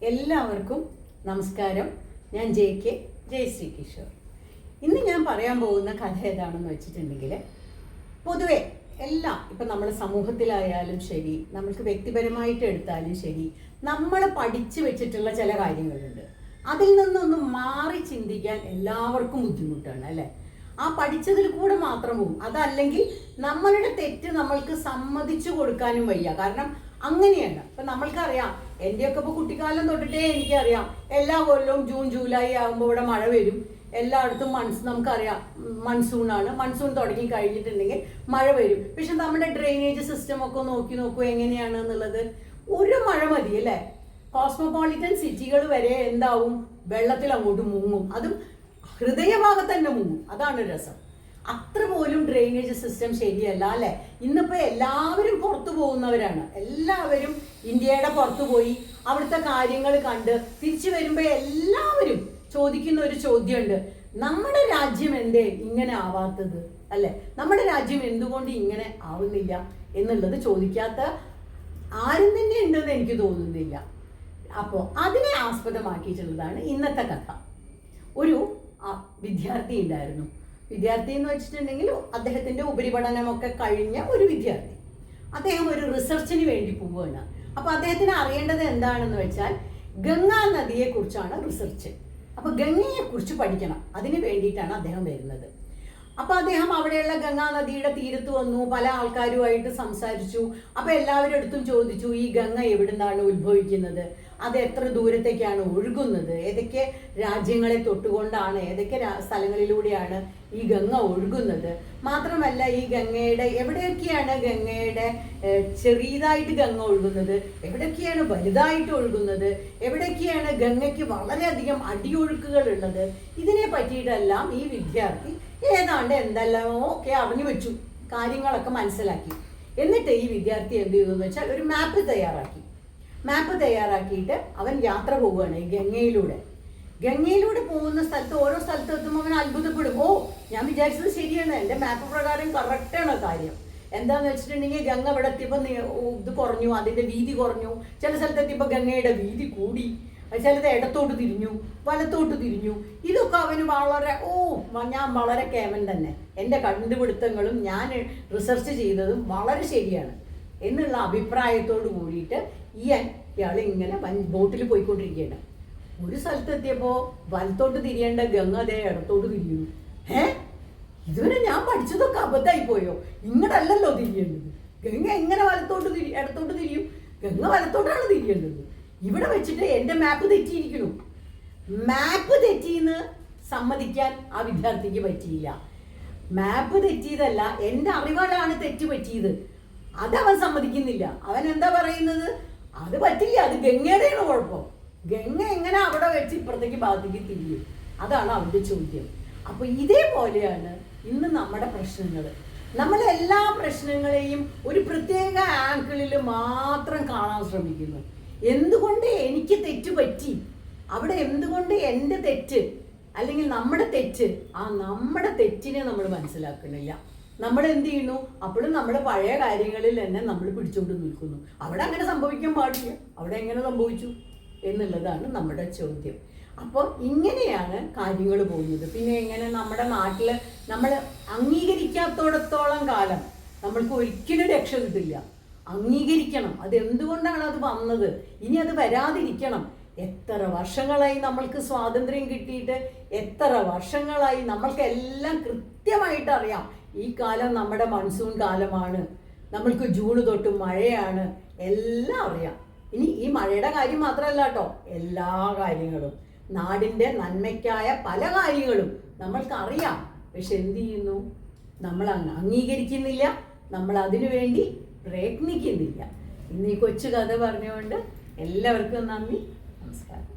എല്ലാവർക്കും നമസ്കാരം. ഞാൻ ജയശ്രീ കിഷോർ. ഇന്ന് ഞാൻ പറയാൻ പോകുന്ന കഥ ഏതാണെന്ന് വെച്ചിട്ടുണ്ടെങ്കിൽ, പൊതുവെ എല്ലാം ഇപ്പം നമ്മൾ സമൂഹത്തിലായാലും ശരി, നമ്മൾക്ക് വ്യക്തിപരമായിട്ട് എടുത്താലും ശരി, നമ്മൾ പഠിച്ചു വെച്ചിട്ടുള്ള ചില കാര്യങ്ങളുണ്ട്. അതിൽ നിന്നൊന്നും മാറി ചിന്തിക്കാൻ എല്ലാവർക്കും ബുദ്ധിമുട്ടാണ് അല്ലേ? ആ പഠിച്ചതിൽ കൂടെ മാത്രം പോകും. അതല്ലെങ്കിൽ നമ്മളുടെ തെറ്റ് നമ്മൾക്ക് സമ്മതിച്ചു കൊടുക്കാനും വയ്യ. കാരണം അങ്ങനെയാണ്. ഇപ്പം നമ്മൾക്കറിയാം, എൻ്റെയൊക്കെ ഇപ്പോൾ കുട്ടിക്കാലം തൊട്ടിട്ടേ എനിക്കറിയാം, എല്ലാ കൊല്ലവും ജൂൺ ജൂലൈ ആകുമ്പോൾ ഇവിടെ മഴ വരും. എല്ലായിടത്തും നമുക്കറിയാം മൺസൂണാണ്. മൺസൂൺ തുടങ്ങി കഴിഞ്ഞിട്ടുണ്ടെങ്കിൽ മഴ വരും. പക്ഷെ നമ്മുടെ ഡ്രെയിനേജ് സിസ്റ്റം ഒക്കെ നോക്കൂ എങ്ങനെയാണ് എന്നുള്ളത്. ഒരു മഴ മതി അല്ലേ? കോസ്മോപോളിറ്റൻ സിറ്റികൾ വരെ എന്താവും, വെള്ളത്തിൽ അങ്ങോട്ട് മുങ്ങും. അതും ഹൃദയഭാഗത്ത് തന്നെ മുങ്ങും. അതാണ് രസം. അത്ര പോലും ഡ്രെയിനേജ് സിസ്റ്റം ശരിയല്ല അല്ലേ? ഇന്നിപ്പോൾ എല്ലാവരും പുറത്തു പോകുന്നവരാണ്. എല്ലാവരും ഇന്ത്യയുടെ പുറത്തു പോയി അവിടുത്തെ കാര്യങ്ങൾ കണ്ട് തിരിച്ചു വരുമ്പോൾ എല്ലാവരും ചോദിക്കുന്ന ഒരു ചോദ്യമുണ്ട്: നമ്മുടെ രാജ്യം എന്തേ ഇങ്ങനെ ആവാത്തത് അല്ലേ? നമ്മുടെ രാജ്യം എന്തുകൊണ്ട് ഇങ്ങനെ ആവുന്നില്ല എന്നുള്ളത് ചോദിക്കാത്ത ആരും തന്നെ ഉണ്ടെന്ന് എനിക്ക് തോന്നുന്നില്ല. അപ്പോൾ അതിനെ ആസ്പദമാക്കിയിട്ടുള്ളതാണ് ഇന്നത്തെ കഥ. ഒരു വിദ്യാർത്ഥി ഉണ്ടായിരുന്നു. വിദ്യാർത്ഥി എന്ന് വെച്ചിട്ടുണ്ടെങ്കിൽ അദ്ദേഹത്തിൻ്റെ ഉപരിപഠനമൊക്കെ കഴിഞ്ഞ ഒരു വിദ്യാർത്ഥി. അദ്ദേഹം ഒരു റിസർച്ചിന് വേണ്ടി പോവുകയാണ്. അപ്പോൾ അദ്ദേഹത്തിന് അറിയേണ്ടത് എന്താണെന്ന് വെച്ചാൽ, ഗംഗാ നദിയെക്കുറിച്ചാണ് റിസർച്ച്. അപ്പോൾ ഗംഗയെക്കുറിച്ച് പഠിക്കണം. അതിന് വേണ്ടിയിട്ടാണ് അദ്ദേഹം വരുന്നത്. അപ്പോൾ അദ്ദേഹം അവിടെയുള്ള ഗംഗാ നദിയുടെ തീരത്ത് വന്നു. പല ആൾക്കാരുമായിട്ട് സംസാരിച്ചു. അപ്പോൾ എല്ലാവരുടെ അടുത്തും ചോദിച്ചു, ഈ ഗംഗ എവിടെ നിന്നാണ് ഉത്ഭവിക്കുന്നത്, അത് എത്ര ദൂരത്തേക്കാണ് ഒഴുകുന്നത്, ഏതൊക്കെ രാജ്യങ്ങളെ തൊട്ടുകൊണ്ടാണ്, ഏതൊക്കെ സ്ഥലങ്ങളിലൂടെയാണ് ഈ ഗംഗ ഒഴുകുന്നത്. മാത്രമല്ല, ഈ ഗംഗയുടെ എവിടെയൊക്കെയാണ് ഗംഗയുടെ ചെറിയതായിട്ട് ഗംഗ ഒഴുകുന്നത്, എവിടെയൊക്കെയാണ് വലുതായിട്ട് ഒഴുകുന്നത്, എവിടെയൊക്കെയാണ് ഗംഗയ്ക്ക് വളരെയധികം അടിയൊഴുക്കുകൾ ഉള്ളത്. ഇതിനെ പറ്റിയിട്ടെല്ലാം ഈ വിദ്യാർത്ഥി ഏതാണ്ട് എന്തെല്ലാമോ ഒക്കെ അറിഞ്ഞു വെച്ചു, കാര്യങ്ങളൊക്കെ മനസ്സിലാക്കി. എന്നിട്ട് ഈ വിദ്യാർത്ഥി എന്ത് ചെയ്തു എന്ന് വെച്ചാൽ, ഒരു മാപ്പ് തയ്യാറാക്കിയിട്ട് അവൻ യാത്ര പോവുകയാണ് ഈ ഗംഗയിലൂടെ പോകുന്ന സ്ഥലത്ത്, ഓരോ സ്ഥലത്ത് എത്തുമ്പോൾ അവൻ അത്ഭുതപ്പെടും. ഓ, ഞാൻ വിചാരിച്ചത് ശരിയാണ്, എൻ്റെ മാപ്പ് പ്രകാരം കറക്റ്റാണ് കാര്യം. എന്താന്ന് വെച്ചിട്ടുണ്ടെങ്കിൽ, ഗംഗ ഇവിടെ എത്തിയപ്പോൾ ഇത് കുറഞ്ഞു, അതിൻ്റെ വീതി കുറഞ്ഞു. ചില സ്ഥലത്ത് എത്തിയപ്പോൾ ഗംഗയുടെ വീതി കൂടി, ചിലത് ഇടത്തോട്ട് തിരിഞ്ഞു, വലത്തോട്ട് തിരിഞ്ഞു. ഇതൊക്കെ അവന് ഞാൻ വളരെ കേമൻ തന്നെ, എൻ്റെ കണ്ടുപിടുത്തങ്ങളും ഞാൻ റിസർച്ച് ചെയ്തതും വളരെ ശരിയാണ് എന്നുള്ള അഭിപ്രായത്തോട് കൂടിയിട്ട് ഇയാൾ ഇങ്ങനെ ബോട്ടിൽ പോയിക്കൊണ്ടിരിക്കുകയാണ്. ഒരു സ്ഥലത്തെത്തിയപ്പോൾ വലത്തോട്ട് തിരിയേണ്ട ഗംഗ അതേ ഇടത്തോട്ട് തിരിയുന്നു. ഇതുവരെ ഞാൻ പഠിച്ചതൊക്കെ അബദ്ധമായി പോയോ? ഇങ്ങോട്ടല്ലല്ലോ തിരിയേണ്ടത്. ഗംഗ എങ്ങനെ ഇടത്തോട്ട് തിരിയും? ഗംഗ വലത്തോട്ടാണ് തിരിയേണ്ടത്. ഇവിടെ വെച്ചിട്ട് എൻ്റെ മാപ്പ് തെറ്റിയിരിക്കുന്നു. മാപ്പ് തെറ്റിയെന്ന് സമ്മതിക്കാൻ ആ വിദ്യാർത്ഥിക്ക് പറ്റിയില്ല. മാപ്പ് തെറ്റിയതല്ല, എൻ്റെ അറിവാലാണ് തെറ്റ് പറ്റിയത്. അതവൻ സമ്മതിക്കുന്നില്ല. അവൻ എന്താ പറയുന്നത്? അത് പറ്റില്ല, അത് ഗംഗയുടെയാണ് കുഴപ്പം. ഗംഗ എങ്ങനെ അവിടെ വെച്ച് ഇപ്പുറത്തേക്ക് ഭാഗത്തേക്ക് തിരിയും? അതാണ് അവൻ്റെ ചോദ്യം. അപ്പോൾ ഇതേപോലെയാണ് ഇന്ന് നമ്മുടെ പ്രശ്നങ്ങൾ. നമ്മളെല്ലാ പ്രശ്നങ്ങളെയും ഒരു പ്രത്യേക ആംഗിളിൽ മാത്രം കാണാൻ ശ്രമിക്കുന്നു. എന്തുകൊണ്ട് എനിക്ക് തെറ്റ് പറ്റി, അവിടെ എന്തുകൊണ്ട് എൻ്റെ തെറ്റ് അല്ലെങ്കിൽ നമ്മുടെ തെറ്റ്, നമ്മുടെ തെറ്റിനെ നമ്മൾ മനസ്സിലാക്കണില്ല. നമ്മൾ എന്ത് ചെയ്യുന്നു? അപ്പോഴും നമ്മുടെ പഴയ കാര്യങ്ങളിൽ തന്നെ നമ്മൾ പിടിച്ചുകൊണ്ട് നിൽക്കുന്നു. അവിടെ അങ്ങനെ സംഭവിക്കാൻ പാടില്ല, അവിടെ എങ്ങനെ സംഭവിച്ചു എന്നുള്ളതാണ് നമ്മുടെ ചോദ്യം. അപ്പോൾ ഇങ്ങനെയാണ് കാര്യങ്ങൾ പോകുന്നത്. പിന്നെ എങ്ങനെ നമ്മുടെ നാട്ടിൽ നമ്മൾ അംഗീകരിക്കാത്തോടത്തോളം കാലം നമ്മൾക്ക് ഒരിക്കലും രക്ഷ കിട്ടില്ല. അംഗീകരിക്കണം. അതെന്തുകൊണ്ടാണ് അത് വന്നത്, ഇനി അത് വരാതിരിക്കണം. എത്ര വർഷങ്ങളായി നമ്മൾക്ക് സ്വാതന്ത്ര്യം കിട്ടിയിട്ട്, എത്ര വർഷങ്ങളായി നമ്മൾക്കെല്ലാം കൃത്യമായിട്ട് അറിയാം. ഈ കാലം നമ്മുടെ മൺസൂൺ കാലമാണ്, നമ്മൾക്ക് ജൂൺ തൊട്ട് മഴയാണ്, എല്ലാം അറിയാം. ഇനി ഈ മഴയുടെ കാര്യം മാത്രമല്ല കേട്ടോ, എല്ലാ കാര്യങ്ങളും, നാടിൻ്റെ നന്മയ്ക്കായ പല കാര്യങ്ങളും നമ്മൾക്ക് അറിയാം. പക്ഷെ എന്ത് ചെയ്യുന്നു? നമ്മൾ അംഗീകരിക്കുന്നില്ല, നമ്മൾ അതിനു വേണ്ടി പ്രയത്നിക്കുന്നില്ല. ഇന്ന് ഈ കൊച്ചു കഥ പറഞ്ഞുകൊണ്ട് എല്ലാവർക്കും നന്ദി, നമസ്കാരം.